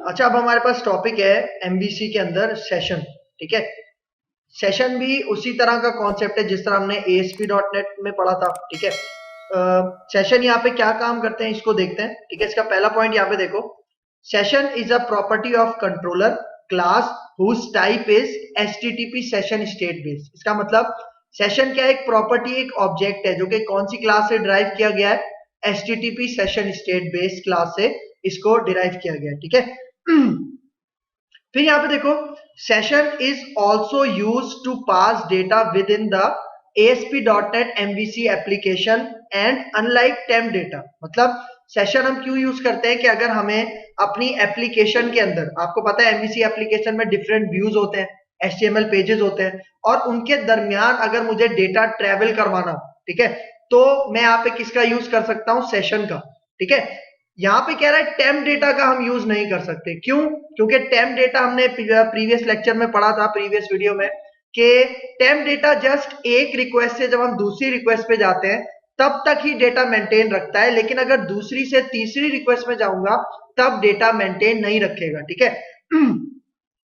अच्छा, अब हमारे पास टॉपिक है एमवीसी के अंदर सेशन। ठीक है, सेशन भी उसी तरह का कॉन्सेप्ट है जिस तरह हमने ASP.NET में पढ़ा था। ठीक है, सेशन यहाँ पे क्या काम करते हैं इसको देखते हैं। ठीक है, इसका पहला पॉइंट यहाँ पे देखो, session is a property of controller class whose type is HTTP session state based. इसका मतलब सेशन क्या है, एक प्रॉपर्टी, एक ऑब्जेक्ट है जो कि कौन सी क्लास से डिराइव किया गया है, HTTP session state based class से इसको डिराइव किया गया है। ठीक है, फिर यहाँ पे देखो, session is also use to pass data with in the ASP.NET MVC application and unlike temp data. मतलब सेशन हम क्यों यूज करते हैं कि अगर हमें अपनी एप्लीकेशन के अंदर, आपको पता है MVC एप्लीकेशन में डिफरेंट व्यूज होते हैं, HTML पेजेस होते हैं, और उनके दरमियान अगर मुझे डेटा ट्रेवल करवाना हो, ठीक है, तो मैं यहाँ पे किसका यूज कर सकता हूँ, सेशन का। ठीक है, यहाँ पे कह रहा है टेम्प डेटा का हम यूज नहीं कर सकते। क्यों? क्योंकि टेम्प डेटा हमने प्रीवियस लेक्चर में पढ़ा था, प्रीवियस वीडियो में, कि टेम्प डेटा जस्ट एक रिक्वेस्ट से जब हम दूसरी रिक्वेस्ट पे जाते हैं तब तक ही डेटा मेंटेन रखता है, लेकिन अगर दूसरी से तीसरी रिक्वेस्ट में जाऊंगा तब डेटा मेंटेन नहीं रखेगा। ठीक है,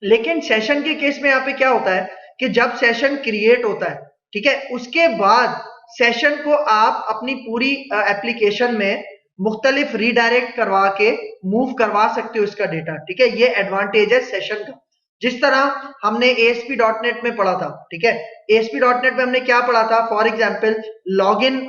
लेकिन सेशन के केस में यहाँ पे क्या होता है कि जब सेशन क्रिएट होता है, ठीक है, उसके बाद सेशन को आप अपनी पूरी एप्लीकेशन में मुख्तलिफ रीडायरेक्ट करवा के मूव करवा सकते हो इसका डेटा। ठीक है, ये एडवांटेज है सेशन का। जिस तरह हमने ASP.NET में पढ़ा था। ठीक है, ASP.NEट में हमने क्या पढ़ा था, फॉर एग्जाम्पल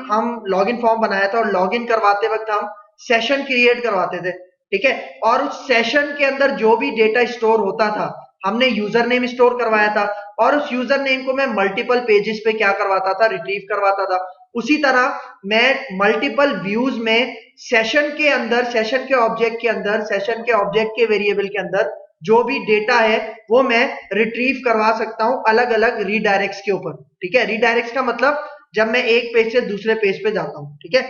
हम लॉगिन फॉर्म बनाया था और लॉगिन करवाते वक्त हम सेशन क्रिएट करवाते थे। ठीक है, और उस सेशन के अंदर जो भी डेटा स्टोर होता था, हमने यूजर नेम स्टोर करवाया था, और उस यूजर नेम को मैं मल्टीपल पेजेस पे क्या करवाता था, रिट्रीव करवाता था। उसी तरह मैं मल्टीपल व्यूज में सेशन के अंदर, सेशन के ऑब्जेक्ट के अंदर, सेशन के ऑब्जेक्ट के वेरिएबल के अंदर जो भी डेटा है वो मैं रिट्रीव करवा सकता हूं अलग अलग रीडायरेक्ट्स के ऊपर। ठीक है, रीडायरेक्ट्स का मतलब जब मैं एक पेज से दूसरे पेज पे जाता हूं। ठीक है,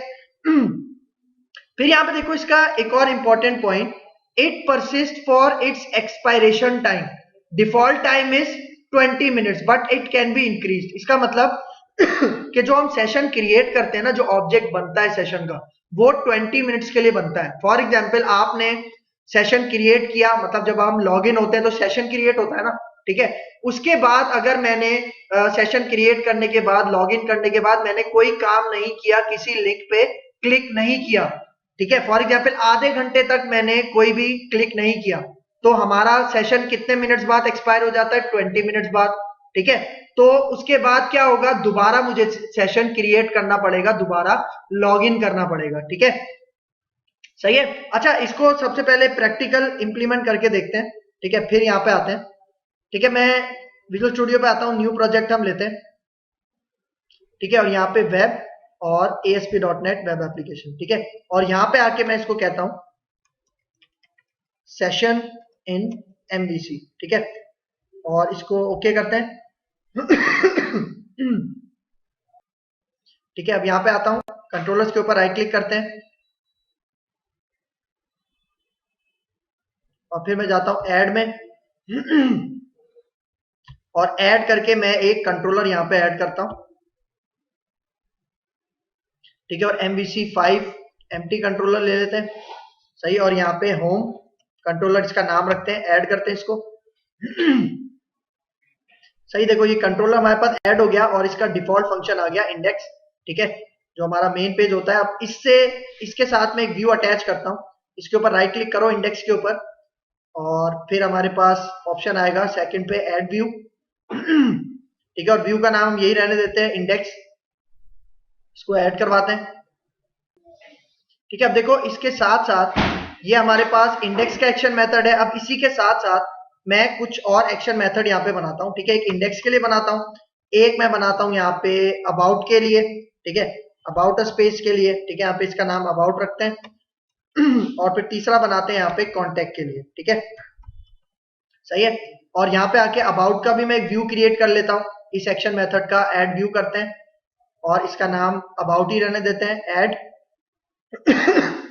फिर यहां पे देखो इसका एक और important point, it persist for its expiration time, default time is 20 minutes but it can be increase. इसका मतलब कि जो हम सेशन क्रिएट करते हैं ना, जो ऑब्जेक्ट बनता है सेशन का, वो 20 मिनट्स के लिए बनता है। फॉर एग्जाम्पल आपने सेशन क्रिएट किया, मतलब जब हम लॉग इन होते हैं तो सेशन क्रिएट होता है ना। ठीक है, उसके बाद अगर मैंने सेशन क्रिएट करने के बाद, लॉग इन करने के बाद मैंने कोई काम नहीं किया, किसी लिंक पे क्लिक नहीं किया, ठीक है, फॉर एग्जाम्पल आधे घंटे तक मैंने कोई भी क्लिक नहीं किया, तो हमारा सेशन कितने मिनट्स बाद एक्सपायर हो जाता है, 20 मिनट्स बाद। ठीक है, तो उसके बाद क्या होगा, दोबारा मुझे सेशन क्रिएट करना पड़ेगा, दोबारा लॉग इन करना पड़ेगा। ठीक है, सही है। अच्छा, इसको सबसे पहले प्रैक्टिकल इंप्लीमेंट करके देखते हैं। ठीक है, फिर यहाँ पे आते हैं। ठीक है, मैं विजुअल स्टूडियो पे आता हूँ, न्यू प्रोजेक्ट हम लेते हैं। ठीक है, और यहाँ पे वेब और ASP.NET वेब एप्लीकेशन। ठीक है, और यहाँ पे आके मैं इसको कहता हूँ सेशन इन MVC। ठीक है, और इसको ओके करते हैं। ठीक है, अब यहाँ पे आता हूँ, कंट्रोलर्स के ऊपर राइट क्लिक करते हैं और फिर मैं जाता हूँ ऐड में और ऐड करके मैं एक कंट्रोलर यहाँ पे ऐड करता हूँ। ठीक है, और MVC5 एम्प्टी कंट्रोलर ले लेते हैं। सही, और यहाँ पे होम कंट्रोलर इसका नाम रखते हैं, ऐड करते हैं इसको। सही, देखो ये कंट्रोलर हमारे पास ऐड हो गया और इसका डिफॉल्ट फंक्शन आ गया इंडेक्स। ठीक है, जो हमारा मेन पेज होता है। अब इसके साथ में एक व्यू अटैच करता हूँ। इसके ऊपर राइट क्लिक करो इंडेक्स के ऊपर, और फिर हमारे पास ऑप्शन आएगा सेकंड पे ऐड व्यू। ठीक है, और व्यू का नाम हम यही रहने देते हैं, इंडेक्स। इसको ऐड करवाते हैं। ठीक है, अब देखो इसके साथ साथ ये हमारे पास इंडेक्स का एक्शन मेथड है। अब इसी के साथ साथ मैं कुछ और एक्शन मेथड यहाँ पे बनाता हूँ। ठीक है, एक इंडेक्स के लिए बनाता हूँ, एक मैं बनाता हूँ यहाँ पे अबाउट के लिए। ठीक है, अबाउट स्पेस के लिए। ठीक है, यहाँ पे इसका नाम अबाउट रखते हैं। और फिर तीसरा बनाते हैं यहाँ पे कॉन्टेक्ट के लिए। ठीक है, सही है, और यहाँ पे आके अबाउट का भी मैं एक व्यू क्रिएट कर लेता हूँ। इस एक्शन मेथड का ऐड व्यू करते हैं और इसका नाम अबाउट ही रहने देते हैं, ऐड।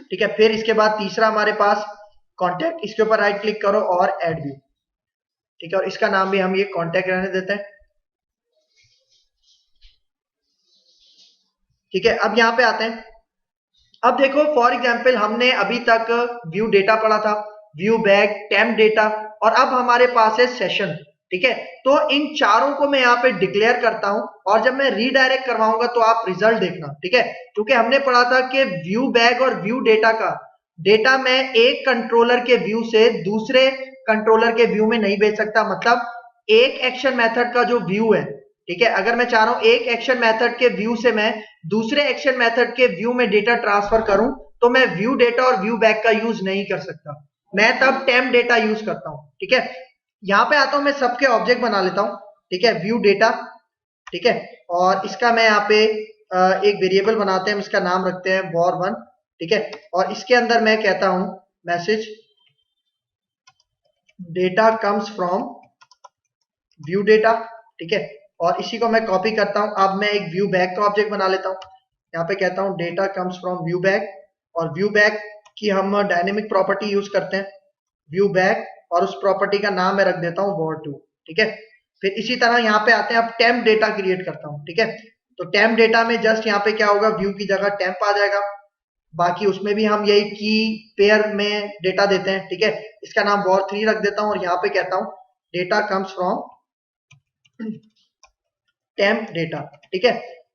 ठीक है, फिर इसके बाद तीसरा हमारे पास कॉन्टेक्ट, इसके ऊपर राइट क्लिक करो और ऐड व्यू। ठीक है, और इसका नाम भी हम ये कॉन्टेक्ट रहने देते हैं। ठीक है, अब यहाँ पे आते हैं। अब देखो फॉर एग्जाम्पल हमने अभी तक व्यू डेटा पढ़ा था, व्यू बैक, टेम्प डेटा, और अब हमारे पास है सेशन। ठीक है, तो इन चारों को मैं यहाँ पे डिक्लेयर करता हूं, और जब मैं रीडायरेक्ट करवाऊंगा तो आप रिजल्ट देखना। ठीक है, क्योंकि हमने पढ़ा था कि व्यू बैग और व्यू डेटा का डेटा मैं एक कंट्रोलर के व्यू से दूसरे कंट्रोलर के व्यू में नहीं भेज सकता। मतलब एक एक्शन मेथड का जो व्यू है, ठीक है, अगर मैं चाह रहा हूं एक एक्शन मेथड के व्यू से मैं दूसरे एक्शन मेथड के व्यू में डेटा ट्रांसफर करूं, तो मैं व्यू डेटा और व्यू बैक का यूज नहीं कर सकता, मैं तब टेम्प डेटा यूज करता हूं। ठीक है, यहां पे आता हूं, मैं सबके ऑब्जेक्ट बना लेता हूं। ठीक है, व्यू डेटा, ठीक है, और इसका मैं यहाँ पे एक वेरिएबल बनाते हैं, इसका नाम रखते हैं var1। ठीक है, और इसके अंदर मैं कहता हूं message data comes from view data. ठीक है, और इसी को मैं कॉपी करता हूं। अब मैं एक व्यू बैक का ऑब्जेक्ट बना लेता हूं, यहाँ पे कहता हूं data comes from view back, और व्यू बैक की हम डायनेमिक प्रॉपर्टी यूज करते हैं व्यू बैक, और उस प्रॉपर्टी का नाम मैं रख देता हूं var2। ठीक है, फिर इसी तरह यहाँ पे आते हैं, अब टेम्प डेटा क्रिएट करता हूं। ठीक है, तो टेम्प डेटा में जस्ट यहाँ पे क्या होगा, व्यू की जगह टेम्प आ जाएगा, बाकी उसमें भी हम यही की पेयर में डेटा देते हैं। ठीक है, इसका नाम var3 रख देता हूं, और यहाँ पे कहता हूं data comes from temp data. ठीक है,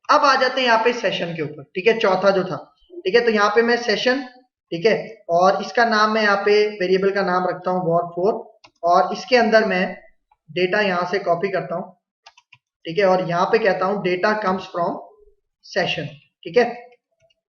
अब आ जाते हैं यहाँ पे सेशन के ऊपर। ठीक है, चौथा जो था। ठीक है, तो यहाँ पे मैं सेशन, ठीक है, और इसका नाम मैं यहाँ पे वेरिएबल का नाम रखता हूँ var4, और इसके अंदर मैं डेटा यहाँ से कॉपी करता हूँ। ठीक है, और यहाँ पे कहता हूँ डेटा कम्स फ्रॉम सेशन। ठीक है,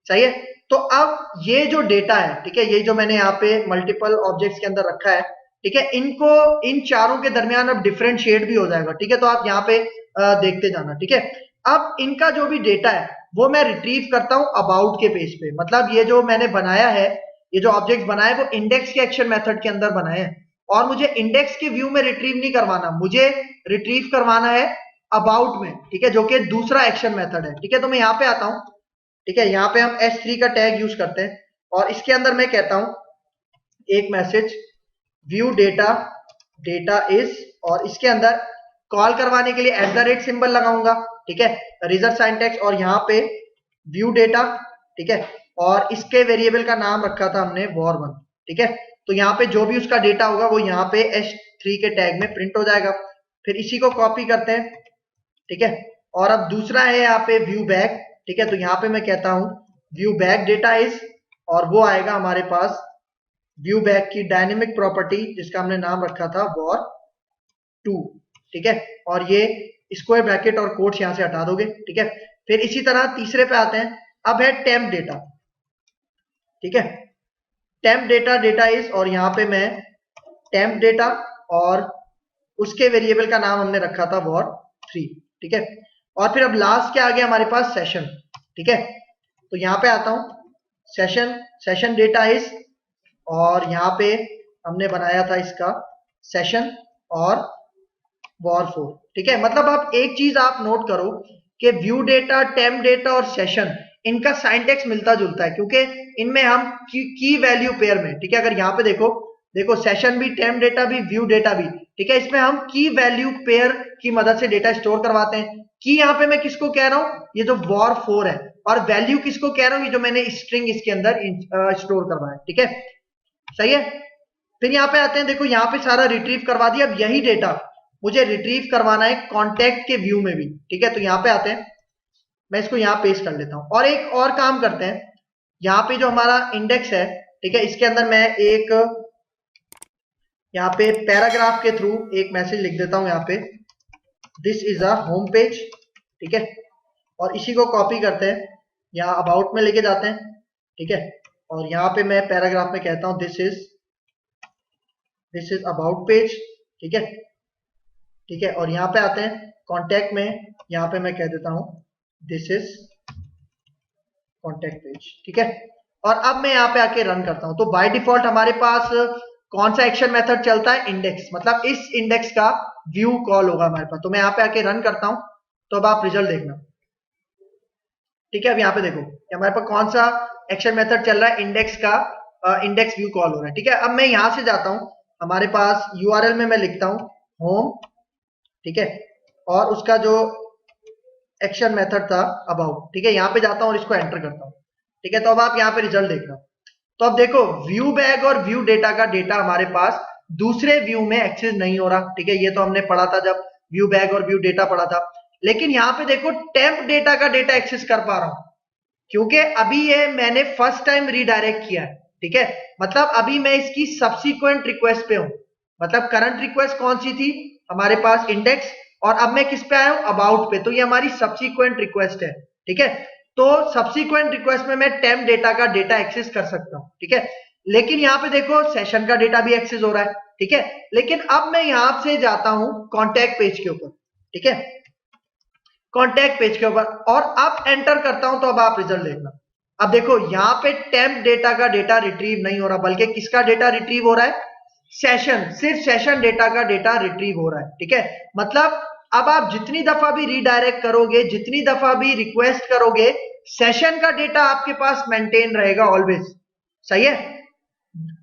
सही है। तो अब ये जो डेटा है, ठीक है, ये जो मैंने यहाँ पे मल्टीपल ऑब्जेक्ट्स के अंदर रखा है, ठीक है, इनको इन चारों के दरमियान अब डिफरेंशिएट भी हो जाएगा। ठीक है, तो आप यहाँ पे देखते जाना। ठीक है, अब इनका जो भी डेटा है वो मैं रिट्रीव करता हूं अबाउट के पेज पे। मतलब ये जो मैंने बनाया है, ये जो ऑब्जेक्ट बनाए वो इंडेक्स के एक्शन मेथड के अंदर बनाए हैं, और मुझे इंडेक्स के व्यू में रिट्रीव नहीं करवाना, मुझे रिट्रीव करवाना है अबाउट में। ठीक है, जो कि दूसरा एक्शन मेथड है। ठीक है, तो मैं यहाँ पे आता हूं। ठीक है, यहाँ पे हम s3 का टैग यूज करते हैं, और इसके अंदर मैं कहता हूं एक message view data data is, और इसके अंदर कॉल करवाने के लिए @ सिंबल लगाऊंगा। ठीक है, रिजल्ट सिंटैक्स, और यहाँ पे व्यू डेटा। ठीक है, और इसके वेरिएबल का नाम रखा था हमने var1। ठीक है, तो यहाँ पे जो भी उसका डेटा होगा वो यहाँ पे s3 के टैग में प्रिंट हो जाएगा। फिर इसी को कॉपी करते हैं। ठीक है, और अब दूसरा है यहाँ पे व्यू बैक। ठीक है, तो यहाँ पे मैं कहता हूं व्यू बैक डेटा इज, और वो आएगा हमारे पास व्यू बैक की डायनेमिक प्रॉपर्टी जिसका हमने नाम रखा था var2। ठीक है, और ये स्क्वायर ब्रैकेट और कोट्स यहां से हटा दोगे। ठीक है, फिर इसी तरह तीसरे पे आते हैं, अब है टेम्प डेटा। ठीक है, टेम्प डेटा डेटा इज, और यहां पे मैं टेम्प डेटा, और उसके वेरिएबल का नाम हमने रखा था var3। ठीक है, और फिर अब लास्ट क्या आ गया हमारे पास, सेशन। ठीक है, तो यहां पे आता हूं सेशन, सेशन डेटा इज, और यहां पे हमने बनाया था इसका सेशन और var4। ठीक है, मतलब आप एक चीज आप नोट करो कि व्यू डेटा, टेम्प डेटा और सेशन, इनका साइंटेक्स मिलता जुलता है, क्योंकि इनमें हम की वैल्यू पेयर में, ठीक है, अगर यहाँ पे देखो देखो सेशन भी, टेम्प डेटा भी, व्यू डेटा भी, ठीक है, इसमें हम की वैल्यू पेयर की मदद से डेटा स्टोर करवाते हैं। की यहाँ पे मैं किसको कह रहा हूं, ये जो var4 है, और वैल्यू किसको कह रहा हूं, ये जो मैंने स्ट्रिंग इसके अंदर स्टोर करवाया। ठीक है, सही है। फिर यहाँ पे आते हैं, देखो यहाँ पे सारा रिट्रीव करवा दिया। अब यही डेटा मुझे रिट्रीव करवाना है कॉन्टैक्ट के व्यू में भी। ठीक है, तो यहाँ पे आते हैं, मैं इसको यहाँ पेस्ट कर लेता हूं, और एक और काम करते हैं, यहाँ पे जो हमारा इंडेक्स है, ठीक है, इसके अंदर मैं एक यहाँ पे पैराग्राफ के थ्रू एक मैसेज लिख देता हूं, यहाँ पे this is a home page. ठीक है, और इसी को कॉपी करते हैं, यहाँ अबाउट में लेके जाते हैं। ठीक है, और यहाँ पे मैं पैराग्राफ में कहता हूं दिस इज अबाउट पेज। ठीक है, ठीक है, और यहाँ पे आते हैं कॉन्टैक्ट में, यहाँ पे मैं कह देता हूं दिस इज कॉन्टैक्ट पेज। ठीक है, और अब मैं यहाँ पे आके रन करता हूं, तो बाय डिफॉल्ट हमारे पास कौन सा एक्शन मेथड चलता है, इंडेक्स, मतलब इस इंडेक्स का व्यू कॉल होगा हमारे पास। तो मैं यहाँ पे आके रन करता हूं, तो अब आप रिजल्ट देखना। ठीक है, अब यहाँ पे देखो हमारे पास कौन सा एक्शन मेथड चल रहा है, इंडेक्स का इंडेक्स व्यू कॉल हो रहा है। ठीक है, अब मैं यहां से जाता हूं, हमारे पास यूआरएल में मैं लिखता हूं होम। ठीक है, और उसका जो एक्शन मेथड था अबाउट। ठीक है, यहाँ पे जाता हूं और इसको एंटर करता हूं। ठीक है, तो अब आप यहाँ पे रिजल्ट देखना। तो अब देखो व्यू बैग और व्यू डेटा का डेटा हमारे पास दूसरे व्यू में एक्सेस नहीं हो रहा, ठीक है, ये तो हमने पढ़ा था जब व्यू बैग और व्यू डेटा पढ़ा था। लेकिन यहाँ पे देखो टेम्प डेटा का डेटा एक्सेस कर पा रहा हूं, क्योंकि अभी ये मैंने फर्स्ट टाइम रीडायरेक्ट किया है, ठीक है, मतलब अभी मैं इसकी सब्सिक्वेंट रिक्वेस्ट पे हूं। मतलब करंट रिक्वेस्ट कौन सी थी हमारे पास, इंडेक्स, और अब मैं किस पे आया हूं, अबाउट पे, तो ये हमारी सब्सिक्वेंट रिक्वेस्ट है, ठीक है। तो सब्सिक्वेंट रिक्वेस्ट में मैं टेम्प डेटा का डेटा एक्सेस कर सकता हूं, ठीक है। लेकिन यहाँ पे देखो सेशन का डेटा भी एक्सेस हो रहा है, ठीक है। लेकिन अब मैं यहां से जाता हूं कॉन्टैक्ट पेज के ऊपर, ठीक है, कॉन्टैक्ट पेज के ऊपर, और अब एंटर करता हूं, तो अब आप रिजल्ट देखना। अब देखो यहां पे टेम्प डेटा का डेटा रिट्रीव नहीं हो रहा, बल्कि किसका डेटा रिट्रीव हो रहा है, सेशन, सिर्फ सेशन डेटा का डेटा रिट्रीव हो रहा है, ठीक है। मतलब अब आप जितनी दफा भी रीडायरेक्ट करोगे, जितनी दफा भी रिक्वेस्ट करोगे, सेशन का डेटा आपके पास मेंटेन रहेगा ऑलवेज, सही है।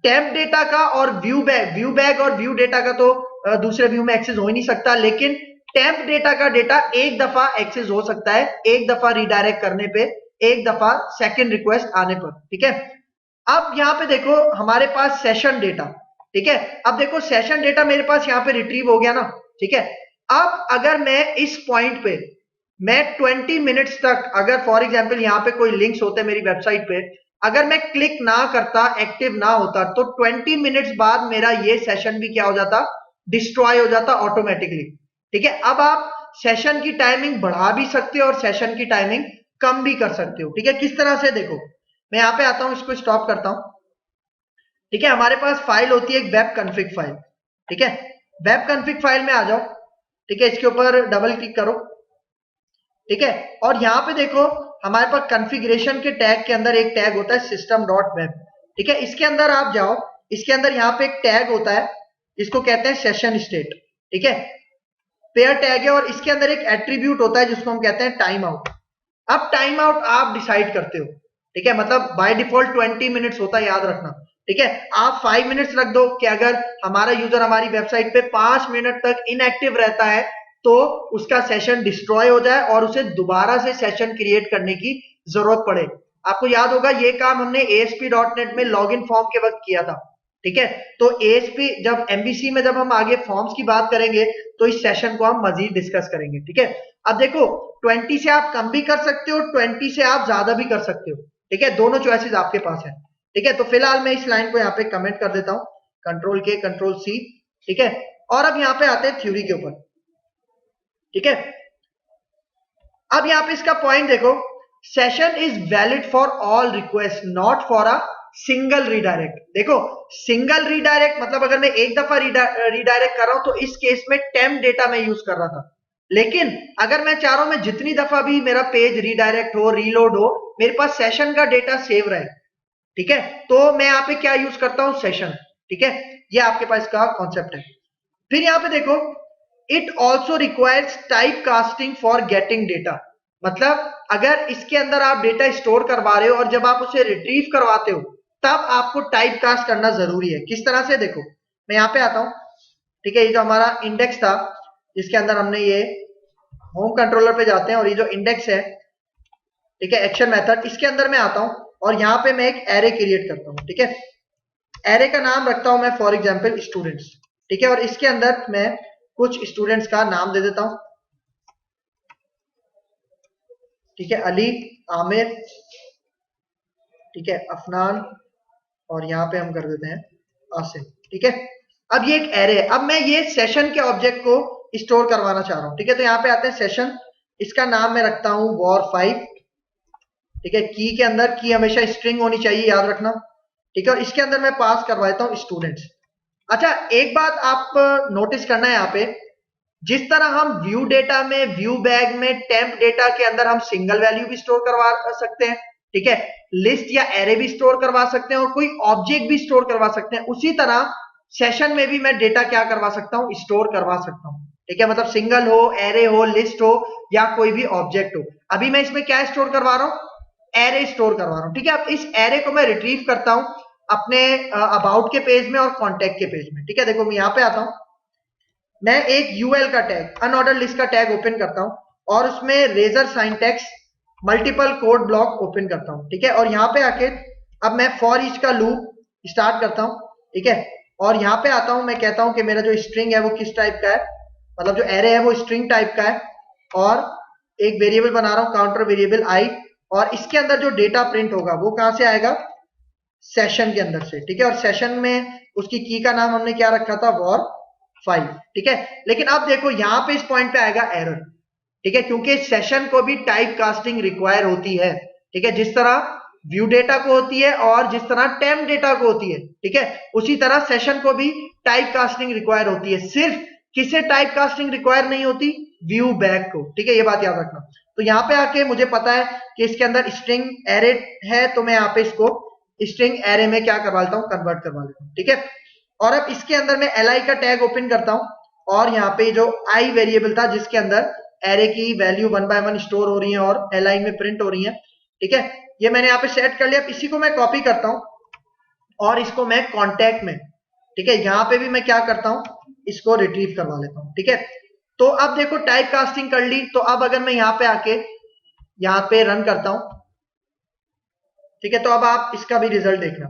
टेम्प डेटा का और व्यू बैग और व्यू डेटा का तो दूसरे व्यू में एक्सेस हो ही नहीं सकता, लेकिन टेम्प डेटा का डेटा एक दफा एक्सेस हो सकता है, एक दफा रीडायरेक्ट करने पे, एक दफा सेकंड रिक्वेस्ट आने पर, ठीक है। अब यहां पे देखो हमारे पास सेशन डेटा, ठीक है, अब देखो सेशन डेटा मेरे पास यहां पे रिट्रीव हो गया ना, ठीक है। अब अगर मैं इस पॉइंट पे मैं 20 मिनट्स तक, अगर फॉर एग्जांपल यहां पे कोई लिंक्स होते मेरी वेबसाइट पे, अगर मैं क्लिक ना करता, एक्टिव ना होता, तो 20 मिनट्स बाद मेरा ये सेशन भी क्या हो जाता, डिस्ट्रॉय हो जाता ऑटोमेटिकली, ठीक है। अब आप सेशन की टाइमिंग बढ़ा भी सकते हो और सेशन की टाइमिंग कम भी कर सकते हो, ठीक है। किस तरह से, देखो मैं यहां पे आता हूं, इसको स्टॉप करता हूं, ठीक है। हमारे पास फाइल होती है एक वेब कॉन्फ़िग फाइल, ठीक है। वेब कॉन्फ़िग फाइल में आ जाओ, ठीक है, इसके ऊपर डबल क्लिक करो, ठीक है। और यहां पे देखो हमारे पास कॉन्फ़िगरेशन के टैग के अंदर एक टैग होता है सिस्टम डॉट वेब, ठीक है। इसके अंदर आप जाओ, इसके अंदर यहाँ पे एक टैग होता है, इसको कहते हैं सेशन स्टेट, ठीक है, पेयर टैग है, और इसके अंदर एक एट्रीब्यूट होता है जिसको हम कहते हैं टाइम आउट। अब टाइम आउट आप डिसाइड करते हो, ठीक है, मतलब बाय डिफॉल्ट 20 मिनट्स होता है, याद रखना, ठीक है। आप 5 मिनट्स रख दो कि अगर हमारा यूजर हमारी वेबसाइट पे 5 मिनट तक इनएक्टिव रहता है तो उसका सेशन डिस्ट्रॉय हो जाए और उसे दोबारा से सेशन क्रिएट करने की जरूरत पड़े। आपको याद होगा ये काम हमने ASP.NET में लॉगिन फॉर्म के वक्त किया था, ठीक है। तो ASP जब MVC में जब हम आगे फॉर्म्स की बात करेंगे तो इस सेशन को हम मजीद डिस्कस करेंगे, ठीक है। अब देखो 20 से आप कम भी कर सकते हो, 20 से आप ज्यादा भी कर सकते हो, ठीक है, दोनों चॉइसेस आपके पास है, ठीक है। तो फिलहाल मैं इस लाइन को यहाँ पे कमेंट कर देता हूँ, Ctrl+K Ctrl+C, ठीक है। और अब यहाँ पे आते हैं थ्योरी के ऊपर, ठीक है। अब यहाँ पे इसका पॉइंट देखो, session is valid for all request not for a single redirect. देखो सिंगल रीडायरेक्ट मतलब अगर मैं एक दफा रीडायरेक्ट कर रहा हूं तो इस केस में टेम्प डेटा मैं यूज कर रहा था, लेकिन अगर मैं चाह रहा हूं मैं जितनी दफा भी मेरा पेज रीडायरेक्ट हो, रीलोड हो, मेरे पास सेशन का डेटा सेव रहे, ठीक है, तो मैं यहाँ पे क्या यूज करता हूं, सेशन, ठीक है। ये आपके पास का कॉन्सेप्ट है। फिर यहाँ पे देखो it also requires type casting for getting data, मतलब अगर इसके अंदर आप डेटा स्टोर करवा रहे हो और जब आप उसे रिट्रीव करवाते हो तब आपको टाइप कास्ट करना जरूरी है। किस तरह से, देखो मैं यहाँ पे आता हूं, ठीक है, ये जो हमारा इंडेक्स था जिसके अंदर हमने ये होम कंट्रोलर पे जाते हैं और ये जो इंडेक्स है, ठीक है, एक्शन मेथड, इसके अंदर मैं आता हूं और यहाँ पे मैं एक एरे क्रिएट करता हूं, ठीक है। एरे का नाम रखता हूं मैं फॉर एग्जाम्पल स्टूडेंट्स, ठीक है, और इसके अंदर मैं कुछ स्टूडेंट्स का नाम दे देता हूं, ठीक है, अली, आमिर, ठीक है, अफनान, और यहां पे हम कर देते हैं आसिम, ठीक है। अब ये एक एरे है, अब मैं ये सेशन के ऑब्जेक्ट को स्टोर करवाना चाह रहा हूं, ठीक है। तो यहाँ पे आते हैं सेशन, इसका नाम मैं रखता हूं war5, ठीक है। की के अंदर की हमेशा स्ट्रिंग होनी चाहिए, याद रखना, ठीक है, और इसके अंदर मैं पास करवाता हूं स्टूडेंट्स। अच्छा एक बात आप नोटिस करना है यहाँ पे, जिस तरह हम व्यू डेटा में, व्यू बैग में, टेम्प डेटा के अंदर हम सिंगल वैल्यू भी स्टोर करवा सकते हैं, ठीक है, लिस्ट या एरे भी स्टोर करवा सकते हैं और कोई ऑब्जेक्ट भी स्टोर करवा सकते हैं, उसी तरह सेशन में भी मैं डेटा क्या करवा सकता हूं, स्टोर करवा सकता हूं, ठीक है। मतलब सिंगल हो, एरे हो, लिस्ट हो या कोई भी ऑब्जेक्ट हो। अभी मैं इसमें क्या स्टोर करवा रहा हूं, एरे स्टोर करवा रहा हूं, ठीक है। अब इस एरे को मैं रिट्रीव करता हूं अपने अबाउट के पेज में और कॉन्टेक्ट के पेज में, ठीक है। देखो मैं यहां पे आता हूं, मैं एक यूएल का टैग, अनऑर्डर लिस्ट का टैग ओपन करता हूं और उसमें Razor syntax multiple code block open करता हूं, ठीक है। और यहां पे आके अब मैं फॉर ईच का लूप स्टार्ट करता हूं, ठीक है, और यहां पे आता हूं, मैं कहता हूं कि मेरा जो स्ट्रिंग है वो किस टाइप का है, मतलब जो एरे है वो स्ट्रिंग टाइप का है, और एक वेरिएबल बना रहा हूं काउंटर वेरिएबल आई, और इसके अंदर जो डेटा प्रिंट होगा वो कहां से आएगा, सेशन के अंदर से, ठीक है। और सेशन में उसकी की का नाम हमने क्या रखा था, वॉर 5, ठीक है। लेकिन अब देखो यहां पे इस पॉइंट पे आएगा एरर, ठीक है, क्योंकि सेशन को भी टाइप कास्टिंग रिक्वायर होती है, ठीक है, जिस तरह व्यू डेटा को होती है और जिस तरह टेम्प डेटा को होती है, ठीक है, उसी तरह सेशन को भी टाइप कास्टिंग रिक्वायर होती है। सिर्फ किसे टाइप कास्टिंग रिक्वायर नहीं होती, व्यू बैक को, ठीक है, ये बात याद रखना। तो यहां पे आके मुझे पता है कि इसके अंदर स्ट्रिंग एरे है, तो मैं यहां पे इसको स्ट्रिंग एरे में क्या करवा लेता हूं, कन्वर्ट करवा लेता हूं, ठीक है। और अब इसके अंदर मैं li का टैग ओपन करता हूं, और यहाँ पे जो i वेरिएबल था जिसके अंदर एरे की वैल्यू 1 बाय 1 स्टोर हो रही है और li में प्रिंट हो रही है, ठीक है, ये मैंने यहाँ पे सेट कर लिया। इसी को मैं कॉपी करता हूं और इसको मैं कॉन्टैक्ट में, ठीक है, यहां पे भी मैं क्या करता हूं, इसको रिट्रीव करवा लेता हूं, ठीक है। तो अब देखो टाइप कास्टिंग कर ली, तो अब अगर मैं यहां पे आके यहां पे रन करता हूं, ठीक है, तो अब आप इसका भी रिजल्ट देखना,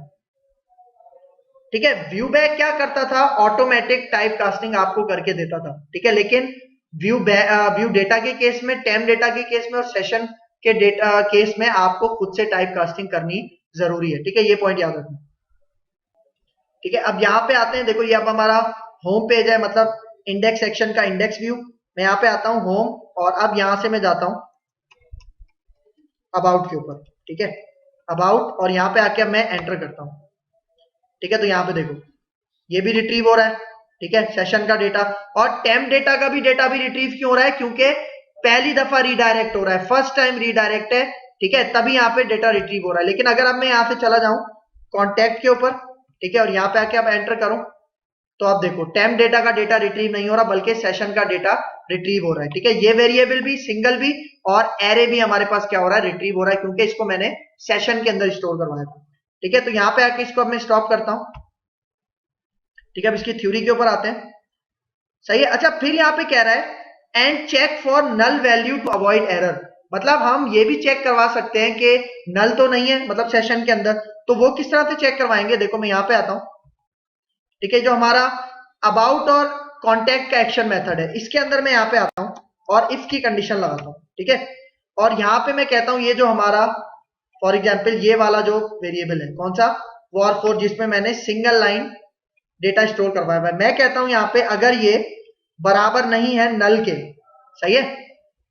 ठीक है। व्यू बैक क्या करता था, ऑटोमेटिक टाइप कास्टिंग आपको करके देता था, ठीक है, लेकिन व्यू डेटा के केस में, टेम्प डेटा के केस में और सेशन के डेटा केस में आपको खुद से टाइप कास्टिंग करनी जरूरी है, ठीक है, ये पॉइंट याद रखना, ठीक है। अब यहाँ पे आते हैं, देखो ये अब हमारा होम पेज है, मतलब इंडेक्स सेक्शन का इंडेक्स व्यू। मैं यहाँ पे आता हूँ होम, और अब यहां से मैं जाता हूं अबाउट के ऊपर, ठीक है, अबाउट, और यहाँ पे आके अब मैं एंटर करता हूं, ठीक है। तो यहाँ पे देखो ये भी रिट्रीव हो रहा है, ठीक है, सेशन का डेटा, और टेम्प डेटा का भी डेटा भी रिट्रीव क्यों हो रहा है, क्योंकि पहली दफा रीडायरेक्ट हो रहा है, फर्स्ट टाइम रीडायरेक्ट है, ठीक है, तभी यहाँ पे डेटा रिट्रीव हो रहा है। लेकिन अगर अब मैं यहाँ से चला जाऊं कॉन्टैक्ट के ऊपर, ठीक है, और यहाँ पे आके अब एंटर करूं, तो आप देखो टेम्प डेटा का डेटा रिट्रीव नहीं हो रहा, बल्कि सेशन का डेटा रिट्रीव हो रहा है, ठीक है। ये वेरिएबल भी, सिंगल भी और एरे भी हमारे पास क्या हो रहा है, रिट्रीव हो रहा है, क्योंकि इसको मैंने सेशन के अंदर स्टोर करवाया था, ठीक है। तो यहाँ पे आके इसको अब मैं स्टॉप करता हूं, ठीक है। अब इसकी थ्योरी के ऊपर आते हैं, सही है। अच्छा, फिर यहाँ पे कह रहा है and check for null value to avoid error, मतलब हम ये भी चेक करवा सकते हैं कि नल तो नहीं है, मतलब सेशन के अंदर, तो वो किस तरह से चेक करवाएंगे, देखो मैं यहाँ पे आता हूं, ठीक है, जो हमारा अबाउट और कॉन्टैक्ट का एक्शन मेथड है, इसके अंदर मैं यहाँ पे आता हूं और इफ की कंडीशन लगाता हूं, ठीक है, और यहाँ पे मैं कहता हूं ये जो हमारा फॉर एग्जाम्पल ये वाला जो वेरिएबल है, कौन सा, var4, जिसमें मैंने सिंगल लाइन डेटा स्टोर करवाया है, मैं कहता हूं यहाँ पे अगर ये बराबर नहीं है नल के, सही है,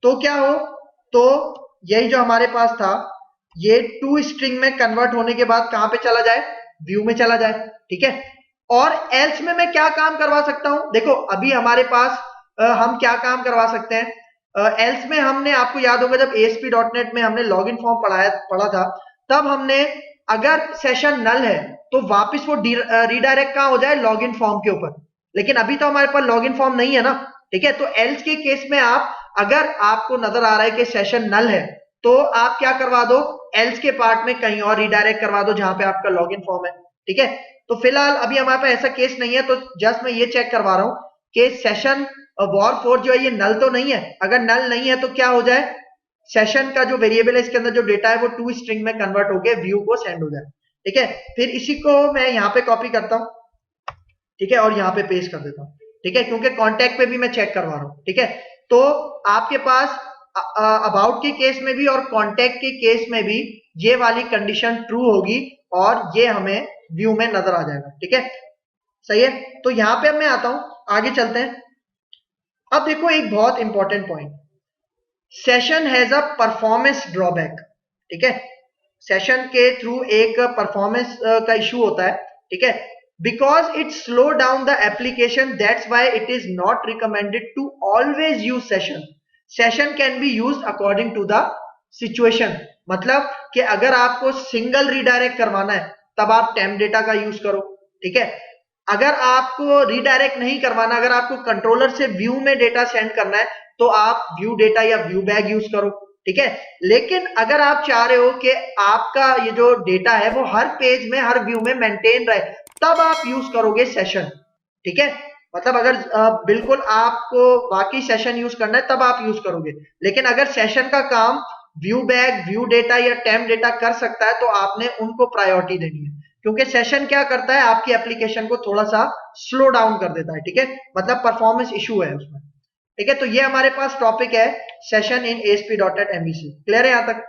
तो क्या हो, तो यही जो हमारे पास था ये टू स्ट्रिंग में कन्वर्ट होने के बाद कहां पे चला जाए, व्यू में चला जाए, ठीक है। और एल्स में मैं क्या काम करवा सकता हूं, देखो अभी हमारे पास हम क्या काम करवा सकते हैं, एल्स में हमने, आपको याद होगा जब ASP.NET में हमने लॉगिन फॉर्म पढ़ा था, तब हमने अगर सेशन नल है तो वापस वो रीडायरेक्ट कहां हो जाए, लॉगिन फॉर्म के ऊपर, लेकिन अभी तो हमारे पास लॉगिन फॉर्म नहीं है ना, ठीक है। तो एल्स के केस में आप, अगर आपको नजर आ रहा है कि सेशन नल है, तो आप क्या करवा दो, एल्स के पार्ट में कहीं और रीडायरेक्ट करवा दो जहां पे आपका लॉगिन फॉर्म है, ठीक है। तो फिलहाल अभी हमारे पास ऐसा केस नहीं है, तो जस्ट मैं ये चेक करवा रहा हूं कि सेशन var4 जो है ये नल तो नहीं है, अगर नल नहीं है तो क्या हो जाए, सेशन का जो वेरिएबल है इसके अंदर जो डेटा है वो टू स्ट्रिंग में कन्वर्ट होकर व्यू को सेंड हो जाए, ठीक है। फिर इसी को मैं यहाँ पे कॉपी करता हूं, ठीक है, और यहाँ पे पेस्ट कर देता हूं, ठीक है, क्योंकि कॉन्टैक्ट पे भी मैं चेक करवा रहा हूं, ठीक है। तो आपके पास अबाउट के केस में भी और कॉन्टैक्ट के केस में भी ये वाली कंडीशन ट्रू होगी और ये हमें व्यू में नजर आ जाएगा, ठीक है, सही है। तो यहां पे अब मैं आता हूं, आगे चलते हैं। अब देखो एक बहुत important point, session has a performance drawback, ठीक है, सेशन के थ्रू एक परफॉर्मेंस का इशू होता है, ठीक है, because it slow down the application, that's why it is not recommended to always use session, session can be used according to the situation, मतलब कि अगर आपको सिंगल रीडायरेक्ट करवाना है तब आप टेम्प डेटा का यूज करो, ठीक है। अगर आपको रीडायरेक्ट नहीं करवाना, अगर आपको कंट्रोलर से व्यू में डेटा सेंड करना है तो आप व्यू डेटा या व्यू बैग यूज करो, ठीक है। लेकिन अगर आप चाह रहे हो कि आपका ये जो डेटा है वो हर पेज में, हर व्यू में मेंटेन रहे, तब आप यूज करोगे सेशन, ठीक है। मतलब अगर बिल्कुल आपको बाकी सेशन यूज करना है तब आप यूज करोगे, लेकिन अगर सेशन का काम व्यू बैग, व्यू डेटा या टेम्प डेटा कर सकता है, तो आपने उनको प्रायोरिटी देनी है, क्योंकि सेशन क्या करता है, आपकी एप्लीकेशन को थोड़ा सा स्लो डाउन कर देता है, ठीक है, मतलब परफॉर्मेंस इशू है उसमें, ठीक है। तो ये हमारे पास टॉपिक है session in ASP.NET MVC। Clear है यहां तक?